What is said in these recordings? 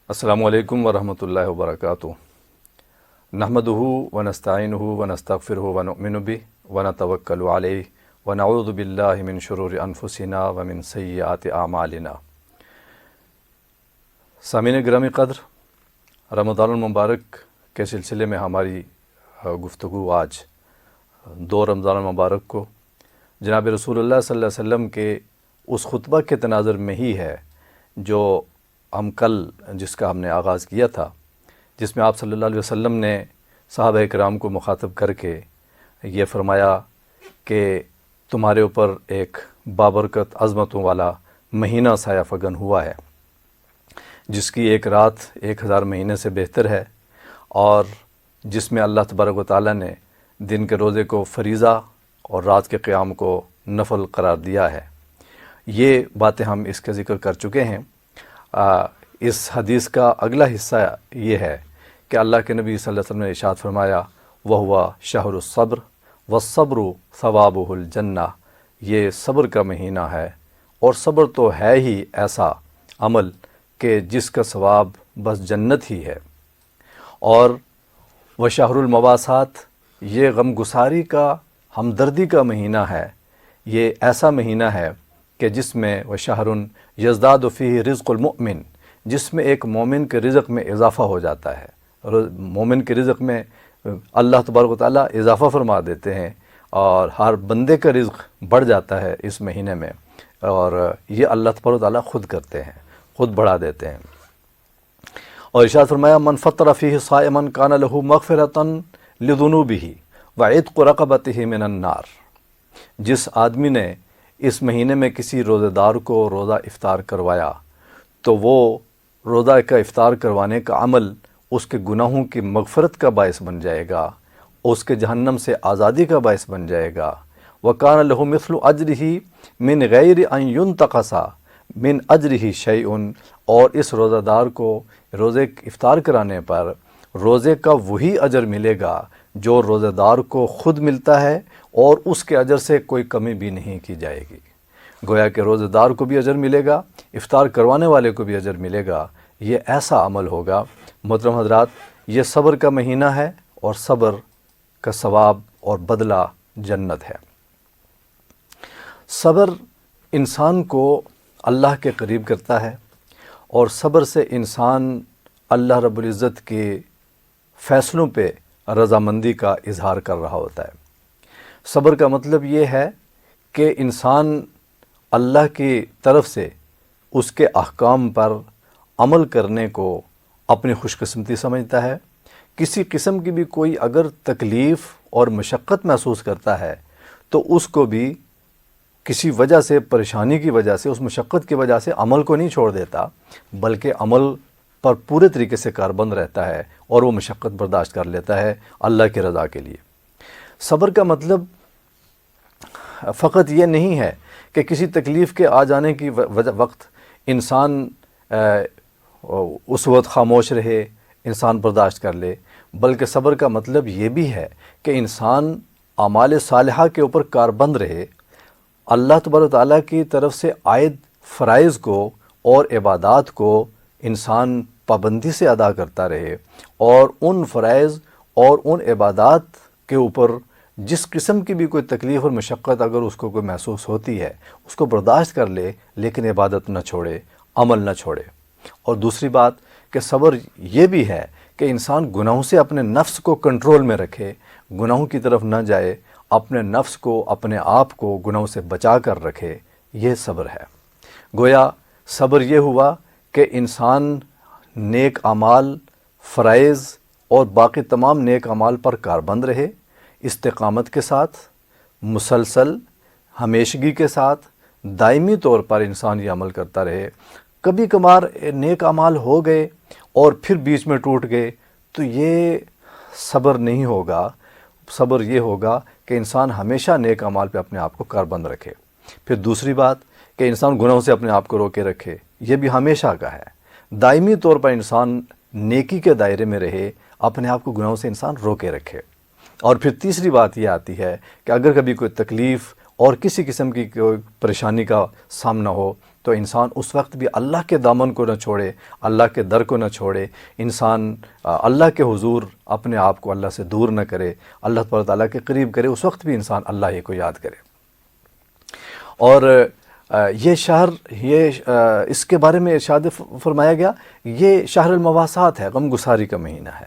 السلام علیکم ورحمۃ اللہ وبرکاتہ۔ نحمدہ ونستعینہ ونستغفرہ ونؤمن بہ ونتوکل علیہ ونعوذ باللہ من شرور انفسنا ومن سیئات اعمالنا۔ سامعین گرامی قدر، رمضان المبارک کے سلسلے میں ہماری گفتگو آج 2 رمضان المبارک کو جناب رسول اللہ صلی اللہ علیہ وسلم کے اس خطبہ کے تناظر میں ہی ہے جو ہم کل جس کا ہم نے آغاز کیا تھا، جس میں آپ صلی اللہ علیہ وسلم نے صحابہ کرام کو مخاطب کر کے یہ فرمایا کہ تمہارے اوپر ایک بابرکت عظمتوں والا مہینہ سایہ فگن ہوا ہے، جس کی ایک رات 1000 مہینے سے بہتر ہے، اور جس میں اللہ تبارک و تعالیٰ نے دن کے روزے کو فریضہ اور رات کے قیام کو نفل قرار دیا ہے۔ یہ باتیں ہم اس کا ذکر کر چکے ہیں۔ اس حدیث کا اگلا حصہ یہ ہے کہ اللہ کے نبی صلی اللہ علیہ وسلم نے ارشاد فرمایا وَهُوَ شَهْرُ الصَّبْرِ وَالصَّبْرُ ثَوَابُهُ الْجَنَّةِ، یہ صبر کا مہینہ ہے، اور صبر تو ہے ہی ایسا عمل کہ جس کا ثواب بس جنت ہی ہے۔ اور وَشَهْرُ الْمَوَاسَاتِ، یہ غم گساری کا، ہمدردی کا مہینہ ہے۔ یہ ایسا مہینہ ہے کہ جس میں وَشَهْرٌ يَزْدَادُ فِيهِ رِزْقُ الْمُؤْمِنِ، جس میں ایک مومن کے رزق میں اضافہ ہو جاتا ہے۔ مومن کے رزق میں اللہ تبارک و تعالیٰ اضافہ فرما دیتے ہیں، اور ہر بندے کا رزق بڑھ جاتا ہے اس مہینے میں، اور یہ اللہ تبارک و تعالیٰ خود کرتے ہیں، خود بڑھا دیتے ہیں۔ اور ارشاد فرمایا من فطر فیہ صائما کان لہ مغفرۃ لذنوبہ وعتق رقبتہ من النار، جس آدمی نے اس مہینے میں کسی روزہ دار کو روزہ افطار کروایا تو وہ روزہ کا افطار کروانے کا عمل اس کے گناہوں کی مغفرت کا باعث بن جائے گا، اس کے جہنم سے آزادی کا باعث بن جائے گا۔ وَكَانَ لَهُ مِثْلُ أَجْرِهِ مِنْ غَيْرِ أَنْ يُنْتَقَصَ مِنْ أَجْرِهِ شَيْءٌ، اور اس روزہ دار کو روزے افطار کرانے پر روزے کا وہی اجر ملے گا جو روزہ دار کو خود ملتا ہے، اور اس کے اجر سے کوئی کمی بھی نہیں کی جائے گی۔ گویا کہ روزہ دار کو بھی اجر ملے گا، افطار کروانے والے کو بھی اجر ملے گا۔ یہ ایسا عمل ہوگا۔ محترم حضرات، یہ صبر کا مہینہ ہے، اور صبر کا ثواب اور بدلہ جنت ہے۔ صبر انسان کو اللہ کے قریب کرتا ہے، اور صبر سے انسان اللہ رب العزت کے فیصلوں پہ رضامندی کا اظہار کر رہا ہوتا ہے۔ صبر کا مطلب یہ ہے کہ انسان اللہ کی طرف سے اس کے احکام پر عمل کرنے کو اپنی خوش قسمتی سمجھتا ہے۔ کسی قسم کی بھی کوئی اگر تکلیف اور مشقت محسوس کرتا ہے تو اس کو بھی کسی وجہ سے، پریشانی کی وجہ سے، اس مشقت کی وجہ سے عمل کو نہیں چھوڑ دیتا، بلکہ عمل پر پورے طریقے سے کاربند رہتا ہے، اور وہ مشقت برداشت کر لیتا ہے اللہ کی رضا کے لیے۔ صبر کا مطلب فقط یہ نہیں ہے کہ کسی تکلیف کے آ جانے کی وقت انسان اس وقت خاموش رہے، انسان برداشت کر لے، بلکہ صبر کا مطلب یہ بھی ہے کہ انسان اعمال صالحہ کے اوپر کاربند رہے، اللہ تبارک و تعالیٰ کی طرف سے عائد فرائض کو اور عبادات کو انسان پابندی سے ادا کرتا رہے، اور ان فرائض اور ان عبادات کے اوپر جس قسم کی بھی کوئی تکلیف اور مشقت اگر اس کو کوئی محسوس ہوتی ہے اس کو برداشت کر لے، لیکن عبادت نہ چھوڑے، عمل نہ چھوڑے۔ اور دوسری بات کہ صبر یہ بھی ہے کہ انسان گناہوں سے اپنے نفس کو کنٹرول میں رکھے، گناہوں کی طرف نہ جائے، اپنے نفس کو، اپنے آپ کو گناہوں سے بچا کر رکھے، یہ صبر ہے۔ گویا صبر یہ ہوا کہ انسان نیک اعمال، فرائض اور باقی تمام نیک اعمال پر کاربند رہے، استقامت کے ساتھ، مسلسل ہمیشگی کے ساتھ، دائمی طور پر انسان یہ عمل کرتا رہے۔ کبھی کبھار نیک اعمال ہو گئے اور پھر بیچ میں ٹوٹ گئے تو یہ صبر نہیں ہوگا۔ صبر یہ ہوگا کہ انسان ہمیشہ نیک اعمال پہ اپنے آپ کو کاربند رکھے۔ پھر دوسری بات کہ انسان گناہوں سے اپنے آپ کو روکے رکھے، یہ بھی ہمیشہ کا ہے۔ دائمی طور پر انسان نیکی کے دائرے میں رہے، اپنے آپ کو گناہوں سے انسان روکے رکھے۔ اور پھر تیسری بات یہ آتی ہے کہ اگر کبھی کوئی تکلیف اور کسی قسم کی کوئی پریشانی کا سامنا ہو تو انسان اس وقت بھی اللہ کے دامن کو نہ چھوڑے، اللہ کے در کو نہ چھوڑے، انسان اللہ کے حضور اپنے آپ کو اللہ سے دور نہ کرے، اللہ تبارک تعالیٰ کے قریب کرے، اس وقت بھی انسان اللہ ہی کو یاد کرے۔ اور یہ شہر، اس کے بارے میں ارشاد فرمایا گیا، یہ شہر المواسات ہے، غم گساری کا مہینہ ہے،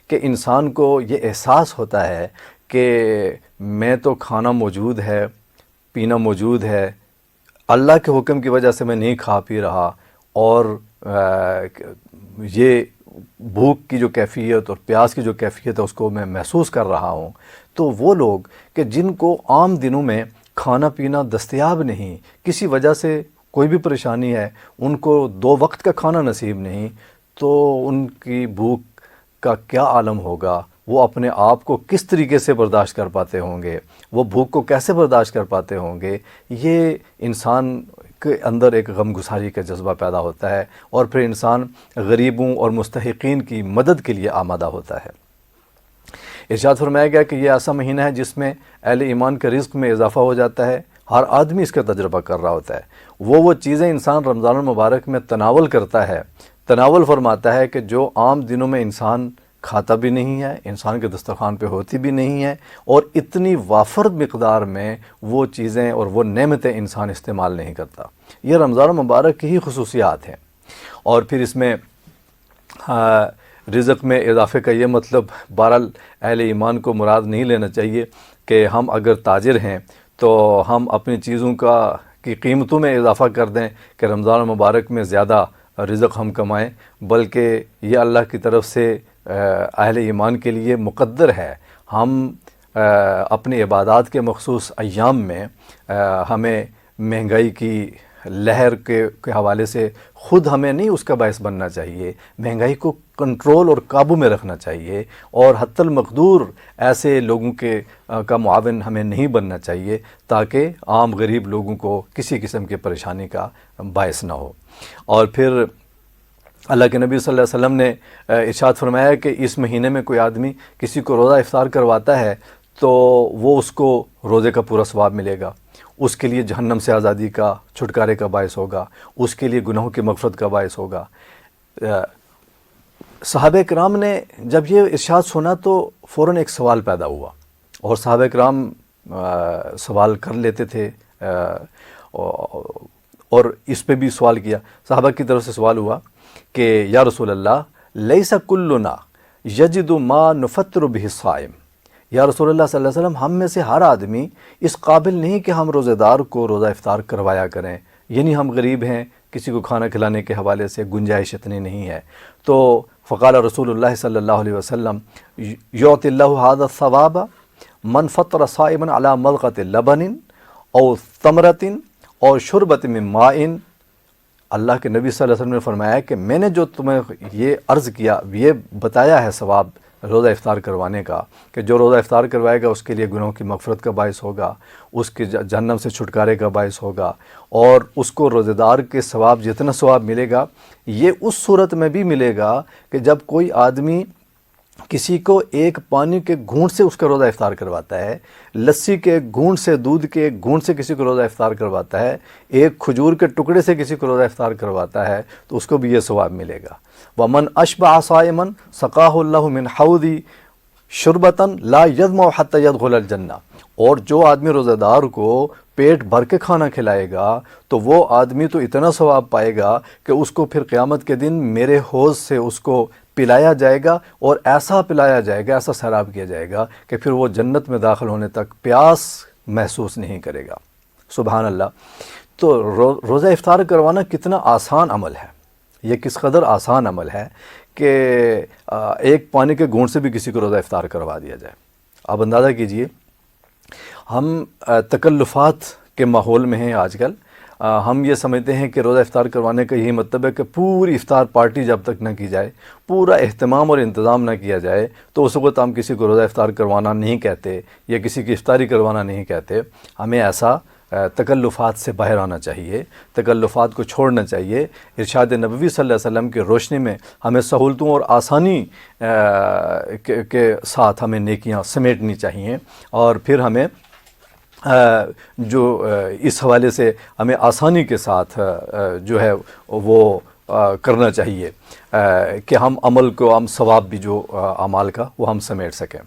کہ انسان کو یہ احساس ہوتا ہے کہ میں تو کھانا موجود ہے، پینا موجود ہے، اللہ کے حکم کی وجہ سے میں نہیں کھا پی رہا، اور یہ بھوک کی جو کیفیت اور پیاس کی جو کیفیت ہے اس کو میں محسوس کر رہا ہوں۔ تو وہ لوگ کہ جن کو عام دنوں میں کھانا پینا دستیاب نہیں، کسی وجہ سے کوئی بھی پریشانی ہے، ان کو 2 وقت کا کھانا نصیب نہیں، تو ان کی بھوک کا کیا عالم ہوگا، وہ اپنے آپ کو کس طریقے سے برداشت کر پاتے ہوں گے، وہ بھوک کو کیسے برداشت کر پاتے ہوں گے۔ یہ انسان کے اندر ایک غم گساری کا جذبہ پیدا ہوتا ہے، اور پھر انسان غریبوں اور مستحقین کی مدد کے لیے آمادہ ہوتا ہے۔ ارشاد فرمایا گیا کہ یہ ایسا مہینہ ہے جس میں اہل ایمان کے رزق میں اضافہ ہو جاتا ہے، ہر آدمی اس کا تجربہ کر رہا ہوتا ہے۔ وہ چیزیں انسان رمضان المبارک میں تناول کرتا ہے، تناول فرماتا ہے، کہ جو عام دنوں میں انسان کھاتا بھی نہیں ہے، انسان کے دسترخوان پہ ہوتی بھی نہیں ہے، اور اتنی وافر مقدار میں وہ چیزیں اور وہ نعمتیں انسان استعمال نہیں کرتا۔ یہ رمضان المبارک کی ہی خصوصیات ہیں۔ اور پھر اس میں رزق میں اضافے کا یہ مطلب بہرحال اہل ایمان کو مراد نہیں لینا چاہیے کہ ہم اگر تاجر ہیں تو ہم اپنی چیزوں کی قیمتوں میں اضافہ کر دیں کہ رمضان المبارک میں زیادہ رزق ہم کمائیں، بلکہ یہ اللہ کی طرف سے اہل ایمان کے لیے مقدر ہے۔ ہم اپنی عبادات کے مخصوص ایام میں ہمیں مہنگائی کی لہر کے حوالے سے خود ہمیں نہیں اس کا باعث بننا چاہیے، مہنگائی کو کنٹرول اور قابو میں رکھنا چاہیے، اور حتی المقدور ایسے لوگوں کا معاون ہمیں نہیں بننا چاہیے تاکہ عام غریب لوگوں کو کسی قسم کی پریشانی کا باعث نہ ہو۔ اور پھر اللہ کے نبی صلی اللہ علیہ وسلم نے ارشاد فرمایا کہ اس مہینے میں کوئی آدمی کسی کو روزہ افطار کرواتا ہے تو وہ اس کو روزے کا پورا ثواب ملے گا، اس کے لیے جہنم سے آزادی کا، چھٹکارے کا باعث ہوگا، اس کے لیے گناہوں کی مغفرت کا باعث ہوگا۔ صحابہ کرام نے جب یہ ارشاد سنا تو فوراً ایک سوال پیدا ہوا، اور صحابہ کرام سوال کر لیتے تھے، اور اس پہ بھی سوال کیا، صحابہ کی طرف سے سوال ہوا کہ یا رسول اللہ لیس کلنا یجد ما نفطر بہ الصائم، یا رسول اللہ صلی اللہ علیہ وسلم، ہم میں سے ہر آدمی اس قابل نہیں کہ ہم روزہ دار کو روزہ افطار کروایا کریں، یعنی ہم غریب ہیں، کسی کو کھانا کھلانے کے حوالے سے گنجائش اتنی نہیں ہے۔ تو فقال رسول اللہ صلی اللہ علیہ وسلم یعطی اللہ ھذا الثواب من فطر صائما علی ملقۃ لبن او ثمرۃ اور شربۃ من ماء۔ اللہ کے نبی صلی اللہ علیہ وسلم نے فرمایا کہ میں نے جو تمہیں یہ عرض کیا، یہ بتایا ہے ثواب روزہ افطار کروانے کا، کہ جو روزہ افطار کروائے گا اس کے لیے گناہوں کی مغفرت کا باعث ہوگا، اس کے جہنم سے چھٹکارے کا باعث ہوگا، اور اس کو روزہ دار کے ثواب جتنا ثواب ملے گا یہ اس صورت میں بھی ملے گا کہ جب کوئی آدمی کسی کو ایک پانی کے گھونٹ سے اس کا روزہ افطار کرواتا ہے، لسی کے گھونٹ سے، دودھ کے گھونٹ سے کسی کو روزہ افطار کرواتا ہے، ایک کھجور کے ٹکڑے سے کسی کو روزہ افطار کرواتا ہے، تو اس کو بھی یہ ثواب ملے گا۔ وَمَنْ أَشْبَعَ صَائِمًا سَقَاهُ اللَّهُ مِنْ حَوْضِ شُرْبَةً لَا يَظْمَأُ حَتَّى يَدْخُلَ الْجَنَّةَ، اور جو آدمی روزہ دار کو پیٹ بھر کے کھانا کھلائے گا تو وہ آدمی تو اتنا ثواب پائے گا کہ اس کو پھر قیامت کے دن میرے حوض سے اس کو پلایا جائے گا، اور ایسا پلایا جائے گا، ایسا سیراب کیا جائے گا کہ پھر وہ جنت میں داخل ہونے تک پیاس محسوس نہیں کرے گا۔ سبحان اللہ۔ تو روزہ افطار کروانا کتنا آسان عمل ہے، یہ کس قدر آسان عمل ہے کہ ایک پانی کے گھونٹ سے بھی کسی کو روزہ افطار کروا دیا جائے۔ آپ اندازہ کیجئے، ہم تکلفات کے ماحول میں ہیں آج کل، ہم یہ سمجھتے ہیں کہ روزہ افطار کروانے کا یہی مطلب ہے کہ پوری افطار پارٹی جب تک نہ کی جائے، پورا اہتمام اور انتظام نہ کیا جائے تو اس وقت ہم کسی کو روزہ افطار کروانا نہیں کہتے، یا کسی کی افطاری کروانا نہیں کہتے۔ ہمیں ایسا تکلفات سے باہر آنا چاہیے، تکلفات کو چھوڑنا چاہیے۔ ارشاد نبوی صلی اللہ علیہ وسلم کی روشنی میں ہمیں سہولتوں اور آسانی کے ساتھ ہمیں نیکیاں سمیٹنی چاہیے، اور پھر ہمیں جو اس حوالے سے ہمیں آسانی کے ساتھ جو ہے وہ کرنا چاہیے کہ ہم عمل کو، ہم ثواب بھی جو اعمال کا وہ ہم سمیٹ سکیں۔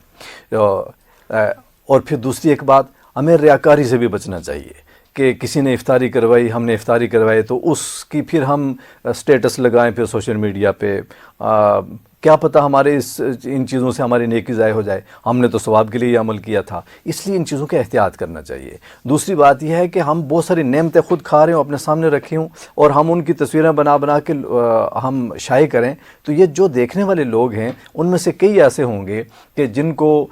اور پھر دوسری ایک بات، ہمیں ریاکاری سے بھی بچنا چاہیے کہ کسی نے افطاری کروائی، ہم نے افطاری کروائی تو اس کی پھر ہم سٹیٹس لگائیں پھر سوشل میڈیا پہ، کیا پتہ ہمارے ان چیزوں سے ہماری نیکی ضائع ہو جائے، ہم نے تو ثواب کے لیے یہ عمل کیا تھا۔ اس لیے ان چیزوں کا احتیاط کرنا چاہیے۔ دوسری بات یہ ہے کہ ہم بہت ساری نعمتیں خود کھا رہے ہوں، اپنے سامنے رکھی ہوں، اور ہم ان کی تصویریں بنا بنا کے ہم شائع کریں، تو یہ جو دیکھنے والے لوگ ہیں ان میں سے کئی ایسے ہوں گے کہ جن کو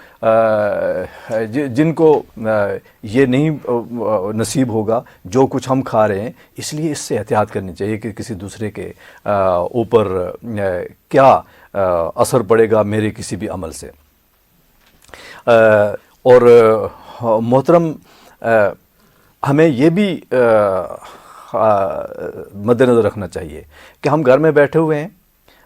یہ نہیں نصیب ہوگا جو کچھ ہم کھا رہے ہیں۔ اس لیے اس سے احتیاط کرنی چاہیے کہ کسی دوسرے کے اوپر کیا اثر پڑے گا میرے کسی بھی عمل سے۔ اور محترم، ہمیں یہ بھی مد نظر رکھنا چاہیے کہ ہم گھر میں بیٹھے ہوئے ہیں،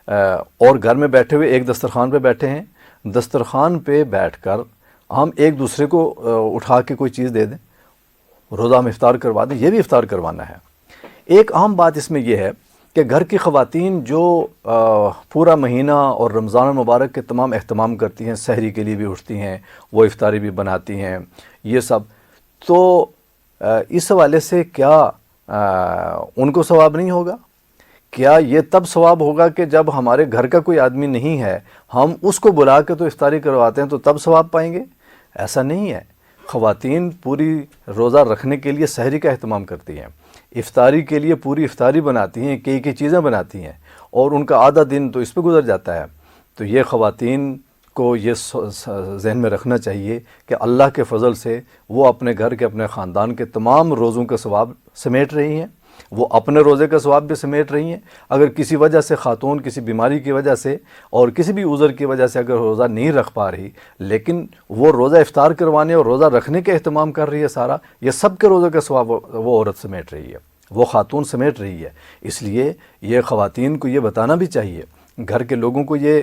اور گھر میں بیٹھے ہوئے ایک دسترخوان پہ بیٹھے ہیں، دسترخوان پہ بیٹھ کر ہم ایک دوسرے کو اٹھا کے کوئی چیز دے دیں، روزہ ہم افطار کروا دیں، یہ بھی افطار کروانا ہے۔ ایک اہم بات اس میں یہ ہے کہ گھر کی خواتین جو پورا مہینہ اور رمضان المبارک کے تمام اہتمام کرتی ہیں، سحری کے لیے بھی اٹھتی ہیں، وہ افطاری بھی بناتی ہیں، یہ سب، تو اس حوالے سے کیا ان کو ثواب نہیں ہوگا؟ کیا یہ تب ثواب ہوگا کہ جب ہمارے گھر کا کوئی آدمی نہیں ہے، ہم اس کو بلا کے تو افطاری کرواتے ہیں تو تب ثواب پائیں گے؟ ایسا نہیں ہے۔ خواتین پوری روزہ رکھنے کے لیے سحری کا اہتمام کرتی ہیں، افطاری کے لیے پوری افطاری بناتی ہیں، کئی چیزیں بناتی ہیں، اور ان کا آدھا دن تو اس پہ گزر جاتا ہے۔ تو یہ خواتین کو یہ ذہن میں رکھنا چاہیے کہ اللہ کے فضل سے وہ اپنے گھر کے، اپنے خاندان کے تمام روزوں کا ثواب سمیٹ رہی ہیں، وہ اپنے روزے کا ثواب بھی سمیٹ رہی ہیں۔ اگر کسی وجہ سے خاتون کسی بیماری کی وجہ سے اور کسی بھی عذر کی وجہ سے اگر روزہ نہیں رکھ پا رہی، لیکن وہ روزہ افطار کروانے اور روزہ رکھنے کے اہتمام کر رہی ہے سارا، یہ سب کے روزے کا ثواب وہ عورت سمیٹ رہی ہے، وہ خاتون سمیٹ رہی ہے۔ اس لیے یہ خواتین کو یہ بتانا بھی چاہیے، گھر کے لوگوں کو یہ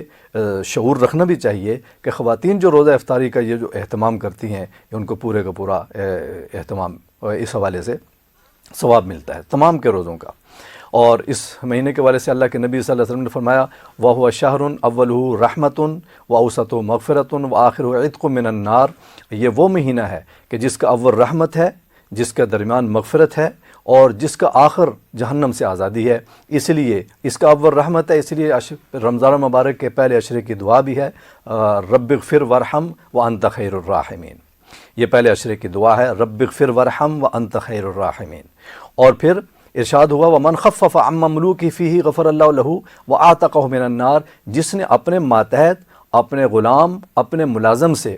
شعور رکھنا بھی چاہیے کہ خواتین جو روزہ افطاری کا یہ جو اہتمام کرتی ہیں، ان کو پورے کا پورا اہتمام اس حوالے سے ثواب ملتا ہے تمام کے روزوں کا۔ اور اس مہینے کے حوالے سے اللہ کے نبی صلی اللہ علیہ وسلم نے فرمایا، وَهُوَ شَهْرٌ أَوَّلُهُ رَحْمَةٌ وَأَوْسَطُهُ مَغْفِرَةٌ وَآخِرُهُ عِتْقٌ مِّنَ النَّارِ۔ یہ وہ مہینہ ہے کہ جس کا اول رحمت ہے، جس کا درمیان مغفرت ہے، اور جس کا آخر جہنم سے آزادی ہے۔ اس لیے اس کا اول رحمت ہے، اس لیے رمضان المبارک کے پہلے عشرے کی دعا بھی ہے، رب اغفر وارحم وانت خیر الراحمین۔ یہ پہلے عشرے کی دعا ہے، رب اغفر وارحم وانت خیر الراحمین۔ اور پھر ارشاد ہوا، ومن خفف عن مملوکی فیہ غفر اللہ لہ وعاتقہ من النار۔ جس نے اپنے ماتحت، اپنے غلام، اپنے ملازم سے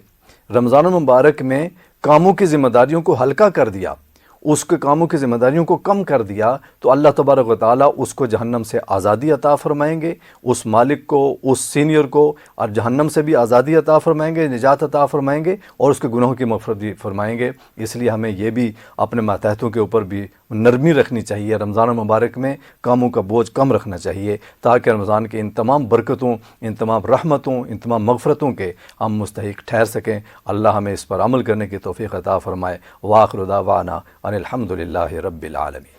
رمضان المبارک میں کاموں کی ذمہ داریوں کو ہلکا کر دیا، اس کے کاموں کی ذمہ داریوں کو کم کر دیا، تو اللہ تبارک و تعالیٰ اس کو جہنم سے آزادی عطا فرمائیں گے، اس مالک کو، اس سینئر کو، اور جہنم سے بھی آزادی عطا فرمائیں گے، نجات عطا فرمائیں گے، اور اس کے گناہوں کی مغفرت بھی فرمائیں گے۔ اس لیے ہمیں یہ بھی اپنے ماتحتوں کے اوپر بھی نرمی رکھنی چاہیے، رمضان المبارک میں کاموں کا بوجھ کم رکھنا چاہیے، تاکہ رمضان کے ان تمام برکتوں، ان تمام رحمتوں، ان تمام مغفرتوں کے ہم مستحق ٹھہر سکیں۔ اللہ ہمیں اس پر عمل کرنے کی توفیق عطا فرمائے۔ وآخر دعوانا ان الحمد للہ رب العالمین۔